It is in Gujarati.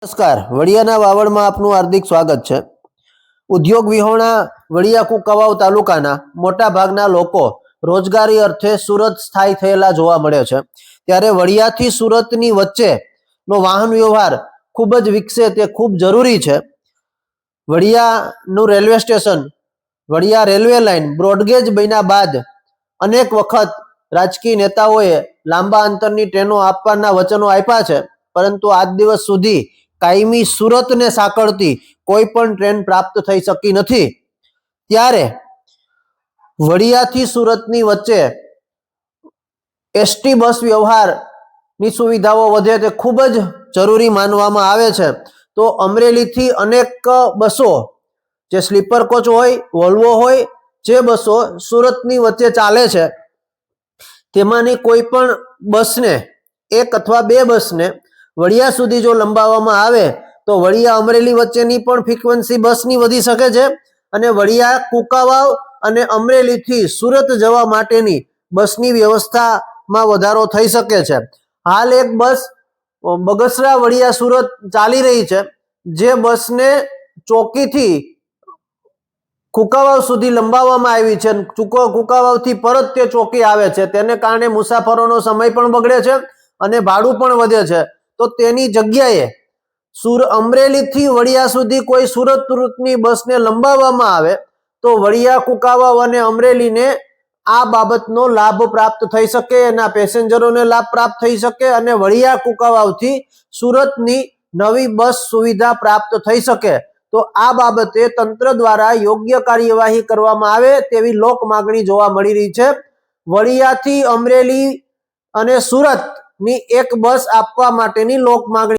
નમસ્કાર, વડિયાના વાવડમાં આપનું હાર્દિક સ્વાગત છે। ઉદ્યોગ વિહોણા વડિયા કુંકાવાવ તાલુકાના મોટા ભાગના લોકો રોજગારી અર્થે સુરત સ્થાયી થયેલા જોવા મળે છે। ત્યારે વડિયાથી સુરતની વચ્ચેનો વાહન વ્યવહાર ખૂબ જ વિકસે તે ખૂબ જરૂરી છે। વડિયાનું railway station, Vadia railway line broad gauge બન્યા બાદ અનેક વખત રાજકીય નેતાઓએ લાંબા અંતરની ટ્રેનો આપવાના વચનો આપ્યા છે, પરંતુ આજ દિવસ સુધી કાયમી સુરતને સાંકળતી કોઈ પણ ટ્રેન પ્રાપ્ત થઈ શકી નથી। ત્યારે વડિયાથી સુરતની વચ્ચે એસટી બસ વ્યવહારની સુવિધાઓ વધે તે ખૂબ જ જરૂરી માનવામાં આવે છે। તો અમરેલીથી અનેક બસો, જે સ્લીપર કોચ હોય, વોલ્વો હોય, જે બસો સુરતની વચ્ચે ચાલે છે, તેમાંની કોઈ પણ બસને, એક અથવા બે બસને વડિયા સુધી જો લંબાવવામાં આવે તો વડિયા અમરેલી વચ્ચેની પણ ફ્રીક્વન્સી બસની વધી શકે છે અને વડિયા કુંકાવાવ અને અમરેલીથી સુરત જવા માટેની બસની વ્યવસ્થામાં વધારો થઈ શકે છે। હાલ એક બસ બગસરા વડિયા સુરત ચાલી રહી છે, જે બસને ચોકીથી કુંકાવાવ સુધી લંબાવવામાં આવી છે। કુંકાવાવથી પરત તે ચોકી આવે છે, તેને કારણે મુસાફરોનો સમય પણ બગડે છે અને ભાડું પણ વધે છે। તો તેની જગ્યાએ અમરેલીથી વડિયા સુધી કોઈ સુરતની બસને લંબાવવામાં આવે તો વડિયા કુંકાવાવ અને અમરેલીને આ બાબતનો લાભ પ્રાપ્ત થઈ શકે, એના પેસેન્જરોને લાભ પ્રાપ્ત થઈ શકે અને વડિયા કુંકાવાવથી સુરતની નવી બસ સુવિધા પ્રાપ્ત થઈ શકે। તો આ બાબતે તંત્ર દ્વારા યોગ્ય કાર્યવાહી કરવામાં આવે તેવી લોક માગણી જોવા મળી રહી છે। વડિયાથી અમરેલી અને સુરતની એક બસ આપવા માટેની લોક માગણી